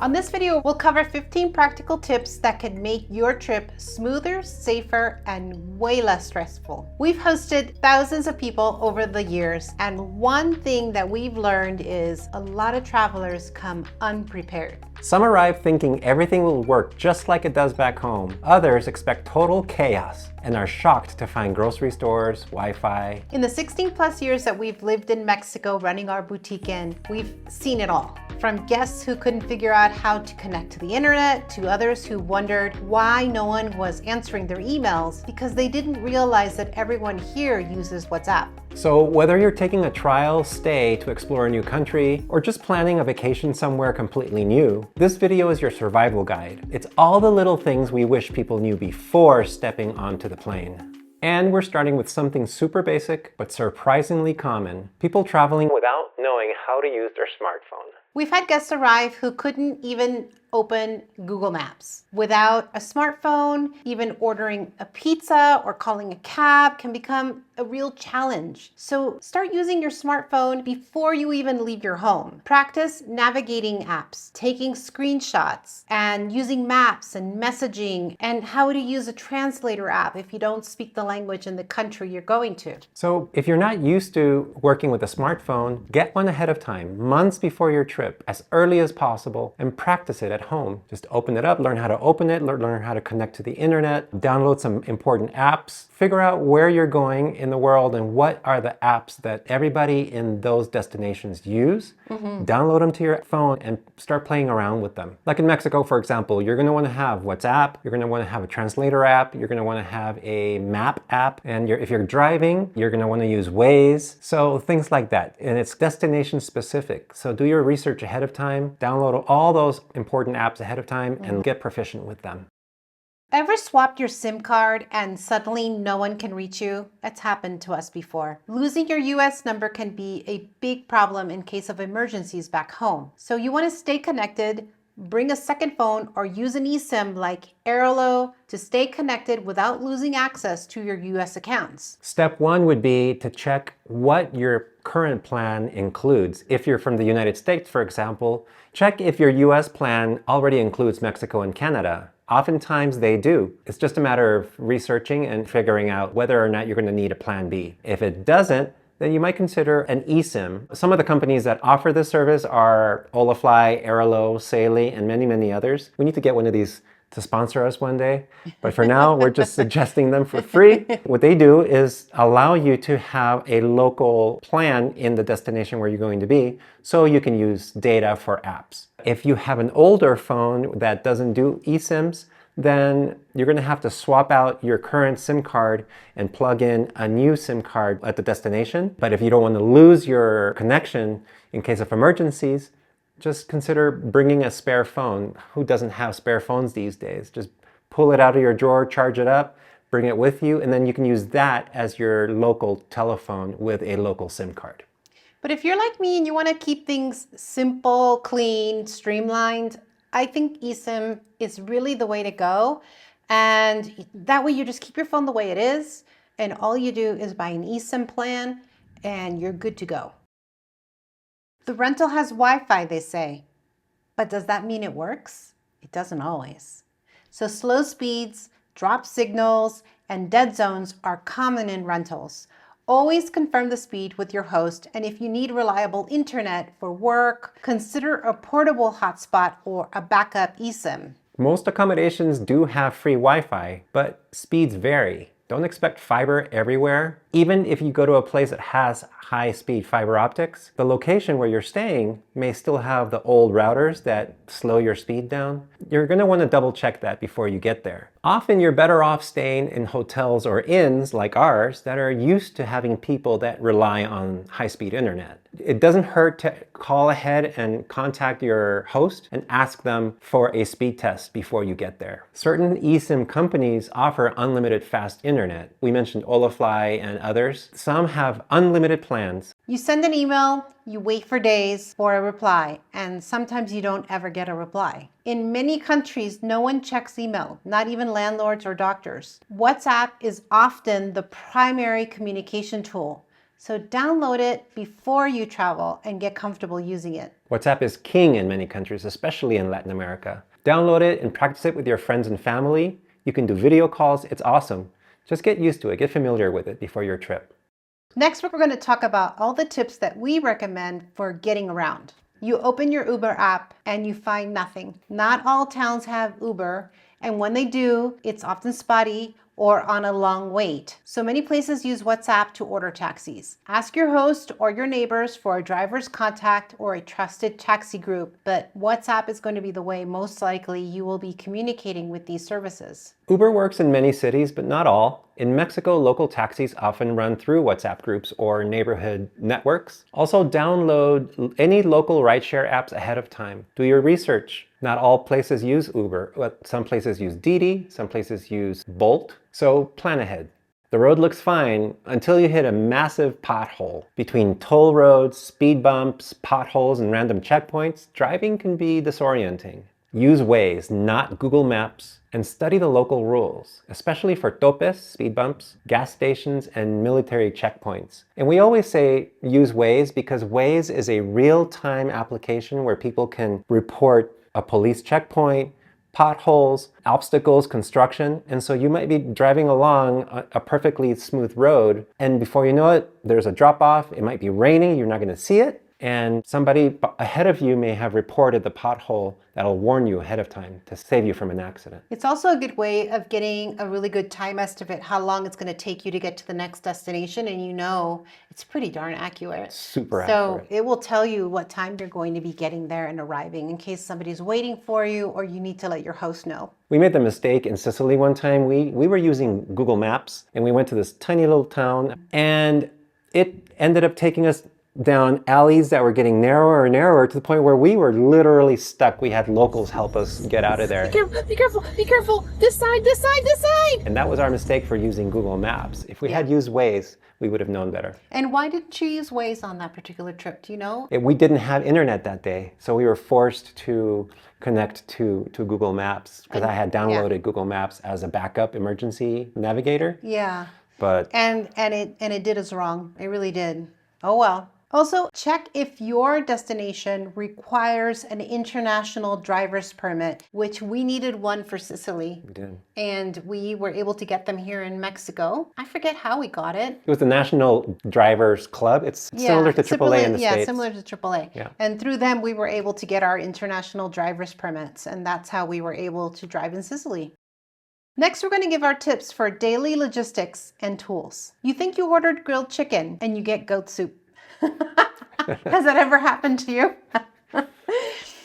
On this video, we'll cover 15 practical tips that can make your trip smoother, safer, and way less stressful. We've hosted thousands of people over the years, and one thing that we've learned is a lot of travelers come unprepared. Some arrive thinking everything will work just like it does back home. Others expect total chaos and are shocked to find grocery stores, Wi-Fi. In the 16 plus years that we've lived in Mexico running our boutique in, we've seen it all. From guests who couldn't figure out how to connect to the internet, to others who wondered why no one was answering their emails because they didn't realize that everyone here uses WhatsApp. So whether you're taking a trial stay to explore a new country or just planning a vacation somewhere completely new, this video is your survival guide. It's all the little things we wish people knew before stepping onto the plane. And we're starting with something super basic but surprisingly common: people traveling without knowing how to use their smartphone. We've had guests arrive who couldn't even open Google Maps. Without a smartphone, even ordering a pizza or calling a cab can become a real challenge. So start using your smartphone before you even leave your home. Practice navigating apps, taking screenshots, and using maps and messaging, and how to use a translator app if you don't speak the language in the country you're going to. So if you're not used to working with a smartphone, get one ahead of time, months before your trip, as early as possible, and practice it at home. Just open it up, learn how to open it, learn how to connect to the internet, download some important apps, figure out where you're going in the world and what are the apps that everybody in those destinations use. Download them to your phone and start playing around with them. Like in Mexico, for example, you're going to want to have WhatsApp, you're going to want to have a translator app, you're going to want to have a map app, and if you're driving, you're going to want to use Waze. So things like that. And it's destination specific. So do your research ahead of time, download all those important apps ahead of time, and get proficient with them. Ever swapped your SIM card and suddenly no one can reach you? That's happened to us before. Losing your US number can be a big problem in case of emergencies back home. So you want to stay connected, bring a second phone, or use an eSIM like Airalo to stay connected without losing access to your US accounts. Step one would be to check what your current plan includes. If you're from the United States, for example, check if your US plan already includes Mexico and Canada. Oftentimes they do. It's just a matter of researching and figuring out whether or not you're going to need a plan B. If it doesn't, then you might consider an eSIM. Some of the companies that offer this service are Olafly, Airalo, Saily, and many, many others. We need to get one of these to sponsor us one day. But for now, we're just suggesting them for free. What they do is allow you to have a local plan in the destination where you're going to be, so you can use data for apps. If you have an older phone that doesn't do eSIMs, then you're going to have to swap out your current SIM card and plug in a new SIM card at the destination. But if you don't want to lose your connection in case of emergencies, just consider bringing a spare phone. Who doesn't have spare phones these days? Just pull it out of your drawer, charge it up, bring it with you, and then you can use that as your local telephone with a local SIM card. But if you're like me and you want to keep things simple, clean, streamlined, I think eSIM is really the way to go. And that way you just keep your phone the way it is, and all you do is buy an eSIM plan and you're good to go. The rental has Wi-Fi, they say, but does that mean it works? It doesn't always. So slow speeds, drop signals, and dead zones are common in rentals. Always confirm the speed with your host, and if you need reliable internet for work, consider a portable hotspot or a backup eSIM. Most accommodations do have free Wi-Fi, but speeds vary. Don't expect fiber everywhere. Even if you go to a place that has high-speed fiber optics, the location where you're staying may still have the old routers that slow your speed down. You're going to want to double check that before you get there. Often you're better off staying in hotels or inns like ours that are used to having people that rely on high-speed internet. It doesn't hurt to call ahead and contact your host and ask them for a speed test before you get there. Certain eSIM companies offer unlimited fast internet. We mentioned Olafly and others. Some have unlimited plans. You send an email, you wait for days for a reply, and sometimes you don't ever get a reply. In many countries, no one checks email, not even landlords or doctors. WhatsApp is often the primary communication tool. So download it before you travel and get comfortable using it. WhatsApp is king in many countries, especially in Latin America. Download it and practice it with your friends and family. You can do video calls. It's awesome. Just get used to it. Get familiar with it before your trip. Next, we're going to talk about all the tips that we recommend for getting around. You open your Uber app and you find nothing. Not all towns have Uber, and when they do, it's often spotty or on a long wait. So many places use WhatsApp to order taxis. Ask your host or your neighbors for a driver's contact or a trusted taxi group, but WhatsApp is going to be the way most likely you will be communicating with these services. Uber works in many cities, but not all. In Mexico, local taxis often run through WhatsApp groups or neighborhood networks. Also, download any local rideshare apps ahead of time. Do your research. Not all places use Uber, but some places use Didi, some places use Bolt. So plan ahead. The road looks fine until you hit a massive pothole. Between toll roads, speed bumps, potholes, and random checkpoints, driving can be disorienting. Use Waze, not Google Maps, and study the local rules, especially for topes, speed bumps, gas stations, and military checkpoints. And we always say use Waze because Waze is a real-time application where people can report a police checkpoint, potholes, obstacles, construction, and so you might be driving along a perfectly smooth road, and before you know it, there's a drop-off, it might be raining, you're not going to see it, and somebody ahead of you may have reported the pothole that'll warn you ahead of time to save you from an accident. It's also a good way of getting a really good time estimate, how long it's going to take you to get to the next destination, and you know it's pretty darn accurate. Super So accurate. it will tell you what time you're going to be getting there and arriving in case somebody's waiting for you or you need to let your host know. We made the mistake in Sicily one time. We were using Google Maps and we went to this tiny little town and it ended up taking us down alleys that were getting narrower and narrower to the point where we were literally stuck. We had locals help us get out of there. Be careful, be careful. This side, this side, this side. And that was our mistake for using Google Maps. If we had used Waze, we would have known better. And why didn't you use Waze on that particular trip? Do you know? We didn't have internet that day, so we were forced to connect to Google Maps because I had downloaded Google Maps as a backup emergency navigator. Yeah. But And it did us wrong. It really did. Oh well. Also, check if your destination requires an international driver's permit, which we needed one for Sicily. we did. And we were able to get them here in Mexico. I forget how we got it. It was the National Drivers Club. It's similar to AAA in the States. Yeah, similar to AAA. Yeah. And through them, we were able to get our international driver's permits. And that's how we were able to drive in Sicily. Next, we're going to give our tips for daily logistics and tools. You think you ordered grilled chicken and you get goat soup. Has that ever happened to you?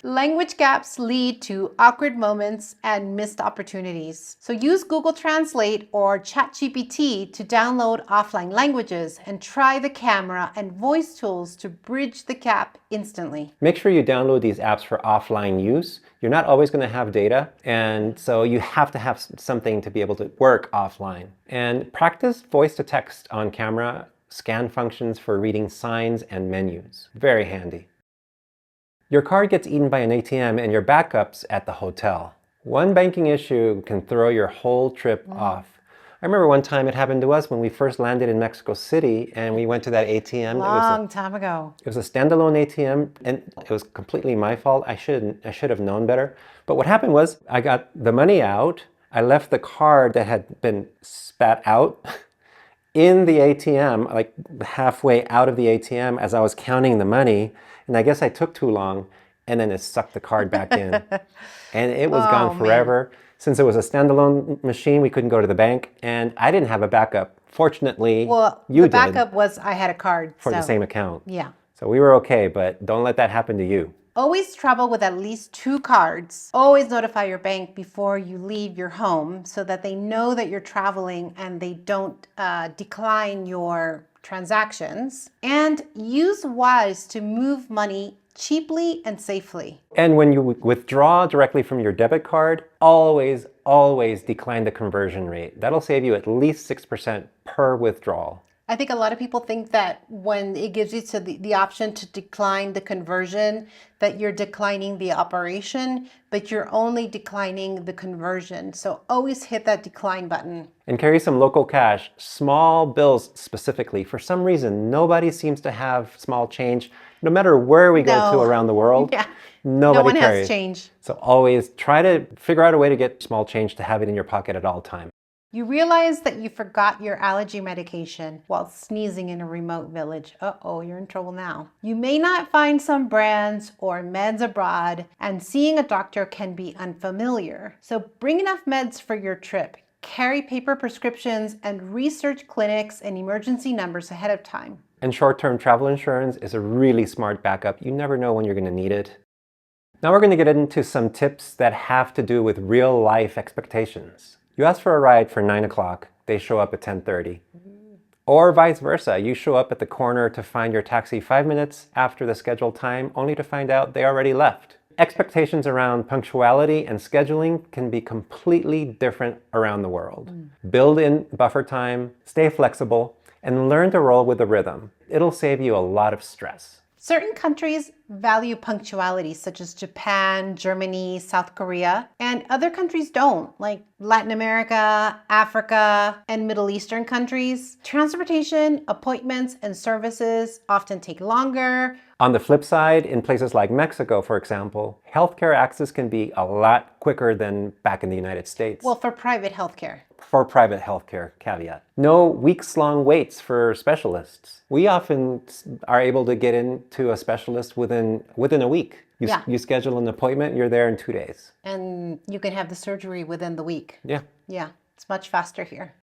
Language gaps lead to awkward moments and missed opportunities. So use Google Translate or ChatGPT to download offline languages and try the camera and voice tools to bridge the gap instantly. Make sure you download these apps for offline use. You're not always going to have data, and so you have to have something to be able to work offline. And practice voice to text on camera. Scan functions for reading signs and menus. Very handy. Your card gets eaten by an ATM and your backup's at the hotel. One banking issue can throw your whole trip off. I remember one time it happened to us when we first landed in Mexico City and we went to that ATM. Long time ago. It was a standalone ATM and it was completely my fault. I should have known better. But what happened was I got the money out. I left the card that had been spat out in the ATM, like halfway out of the ATM as I was counting the money. And I guess I took too long and then it sucked the card back in. And it was gone forever. Man. Since it was a standalone machine, we couldn't go to the bank and I didn't have a backup. Fortunately, the backup was I had a card. For the same account. Yeah. So we were okay, but don't let that happen to you. Always travel with at least 2 cards. Always notify your bank before you leave your home so that they know that you're traveling and they don't decline your transactions. And use Wise to move money cheaply and safely. And when you withdraw directly from your debit card, always decline the conversion rate. That'll save you at least 6% per withdrawal. I think a lot of people think that when it gives you to the option to decline the conversion, that you're declining the operation, but you're only declining the conversion. So always hit that decline button. And carry some local cash, small bills specifically. For some reason, nobody seems to have small change. No matter where we go to No. around the world, Yeah. nobody No one has carries. change. So always try to figure out a way to get small change to have it in your pocket at all times. You realize that you forgot your allergy medication while sneezing in a remote village. Uh-oh, you're in trouble now. You may not find some brands or meds abroad, and seeing a doctor can be unfamiliar. So bring enough meds for your trip. Carry paper prescriptions and research clinics and emergency numbers ahead of time. And short-term travel insurance is a really smart backup. You never know when you're going to need it. Now we're going to get into some tips that have to do with real-life expectations. You ask for a ride for 9 o'clock, they show up at 10:30. Or vice versa, you show up at the corner to find your taxi 5 minutes after the scheduled time, only to find out they already left. Expectations around punctuality and scheduling can be completely different around the world. Build in buffer time, stay flexible, and learn to roll with the rhythm. It'll save you a lot of stress. Certain countries value punctuality, such as Japan, Germany, South Korea, and other countries don't, like Latin America, Africa, and Middle Eastern countries. Transportation, appointments, and services often take longer. On the flip side, in places like Mexico, for example, healthcare access can be a lot quicker than back in the United States. Well, for private healthcare. For private healthcare, caveat. No weeks-long waits for specialists. We often are able to get into a specialist within a week. You schedule an appointment, you're there in 2 days. And you can have the surgery within the week. Yeah. Yeah, it's much faster here.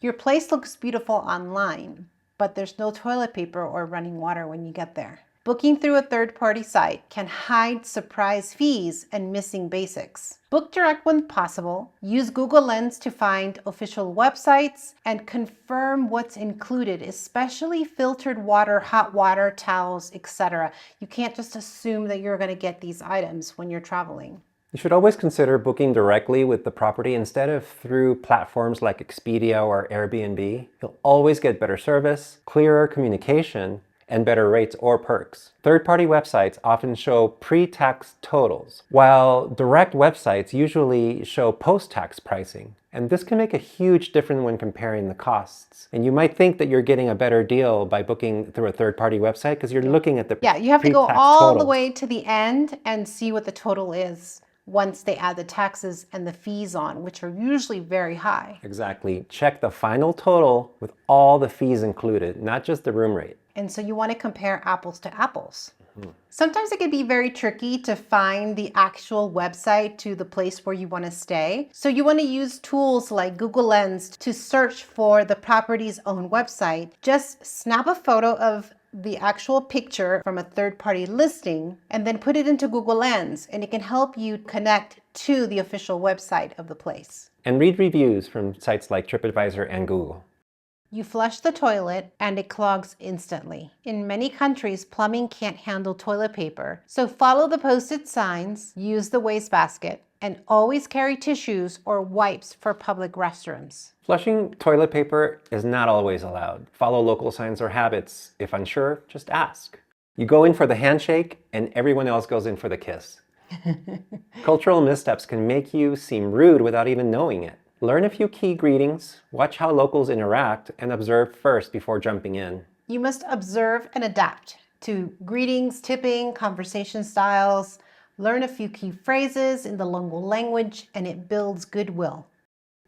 Your place looks beautiful online, but there's no toilet paper or running water when you get there. Booking through a third-party site can hide surprise fees and missing basics. Book direct when possible. Use Google Lens to find official websites and confirm what's included, especially filtered water, hot water, towels, etc. You can't just assume that you're going to get these items when you're traveling. You should always consider booking directly with the property instead of through platforms like Expedia or Airbnb. You'll always get better service, clearer communication, and better rates or perks. Third-party websites often show pre-tax totals, while direct websites usually show post-tax pricing. And this can make a huge difference when comparing the costs. And you might think that you're getting a better deal by booking through a third-party website because you're looking at the Yeah, you have to go pre-tax all the totals. way to the end and see what the total is once they add the taxes and the fees on, which are usually very high. Exactly. Check the final total with all the fees included, not just the room rate. And so you want to compare apples to apples. Sometimes it can be very tricky to find the actual website to the place where you want to stay. So you want to use tools like Google Lens to search for the property's own website. Just snap a photo of the actual picture from a third-party listing and then put it into Google Lens, and it can help you connect to the official website of the place. And read reviews from sites like TripAdvisor and Google. You flush the toilet and it clogs instantly. In many countries, plumbing can't handle toilet paper. So follow the posted signs, use the wastebasket, and always carry tissues or wipes for public restrooms. Flushing toilet paper is not always allowed. Follow local signs or habits. If unsure, just ask. You go in for the handshake and everyone else goes in for the kiss. Cultural missteps can make you seem rude without even knowing it. Learn a few key greetings, watch how locals interact, and observe first before jumping in. You must observe and adapt to greetings, tipping, conversation styles. Learn a few key phrases in the local language, and it builds goodwill.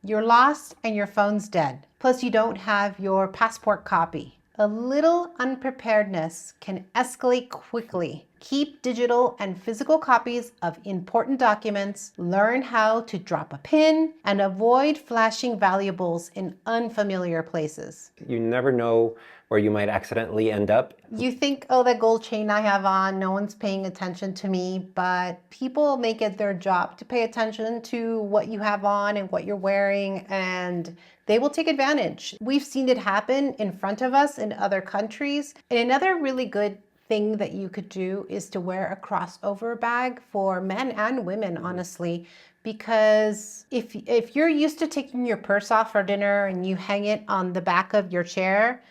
You're lost and your phone's dead. Plus, you don't have your passport copy. A little unpreparedness can escalate quickly. Keep digital and physical copies of important documents, learn how to drop a pin, and avoid flashing valuables in unfamiliar places. You never know where you might accidentally end up. You think, oh, that gold chain I have on, no one's paying attention to me, but people make it their job to pay attention to what you have on and what you're wearing, and they will take advantage. We've seen it happen in front of us in other countries. And another really good thing that you could do is to wear a crossover bag for men and women, honestly, because if you're used to taking your purse off for dinner and you hang it on the back of your chair,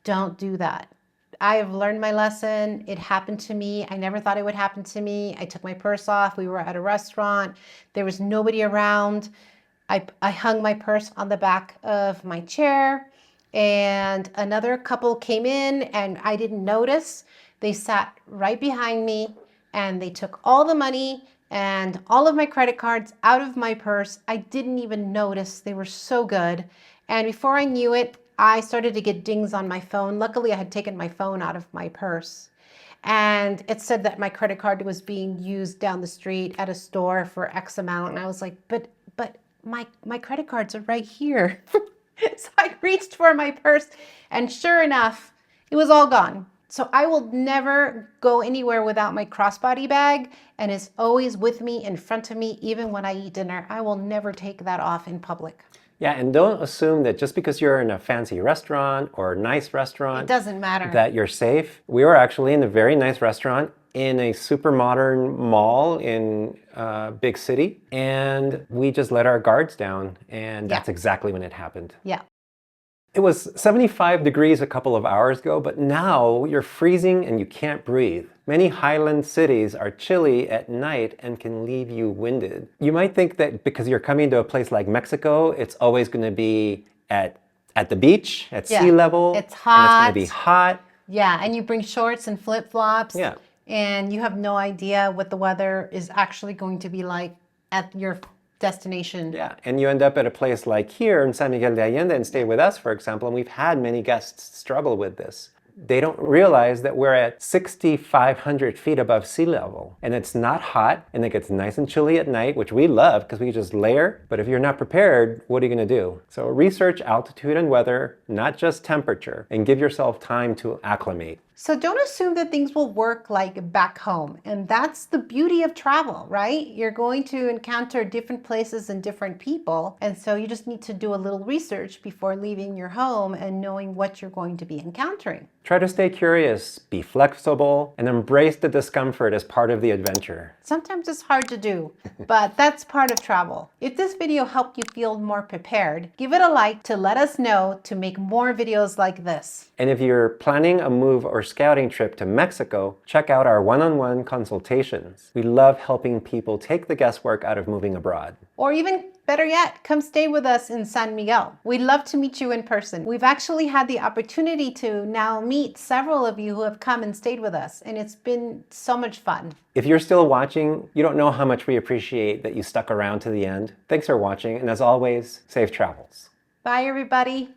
Don't do that. I have learned my lesson. It happened to me. I never thought it would happen to me. I took my purse off. We were at a restaurant. There was nobody around. I hung my purse on the back of my chair, and another couple came in and I didn't notice. They sat right behind me and they took all the money and all of my credit cards out of my purse. I didn't even notice. They were so good. And before I knew it, I started to get dings on my phone. Luckily, I had taken my phone out of my purse. And it said that my credit card was being used down the street at a store for X amount. And I was like, but my credit cards are right here. So I reached for my purse and sure enough, it was all gone. So I will never go anywhere without my crossbody bag, and it's always with me, in front of me, even when I eat dinner. I will never take that off in public. Yeah, and don't assume that just because you're in a fancy restaurant or a nice restaurant, It doesn't matter. that you're safe. We were actually in a very nice restaurant in a super modern mall in a big city, and we just let our guards down, and that's exactly when it happened. Yeah. It was 75 degrees a couple of hours ago, but now you're freezing and you can't breathe. Many highland cities are chilly at night and can leave you winded. You might think that because you're coming to a place like Mexico, it's always going to be at the beach, at sea level. It's And it's hot. going to be hot. Yeah, and you bring shorts and flip-flops. Yeah. And you have no idea what the weather is actually going to be like at your destination. Yeah, and you end up at a place like here in San Miguel de Allende and stay with us, for example, and we've had many guests struggle with this. They don't realize that we're at 6,500 feet above sea level, and it's not hot, and it gets nice and chilly at night, which we love because we just layer. But if you're not prepared, what are you going to do? So research altitude and weather, not just temperature, and give yourself time to acclimate. So don't assume that things will work like back home. And that's the beauty of travel, right? You're going to encounter different places and different people. And so you just need to do a little research before leaving your home and knowing what you're going to be encountering. Try to stay curious, be flexible, and embrace the discomfort as part of the adventure. Sometimes it's hard to do, but that's part of travel. If this video helped you feel more prepared, give it a like to let us know to make more videos like this. And if you're planning a move or scouting trip to Mexico, check out our one-on-one consultations. We love helping people take the guesswork out of moving abroad. Or even better yet, come stay with us in San Miguel. We'd love to meet you in person. We've actually had the opportunity to now meet several of you who have come and stayed with us, and it's been so much fun. If you're still watching, you don't know how much we appreciate that you stuck around to the end. Thanks for watching, and as always, safe travels. Bye, everybody.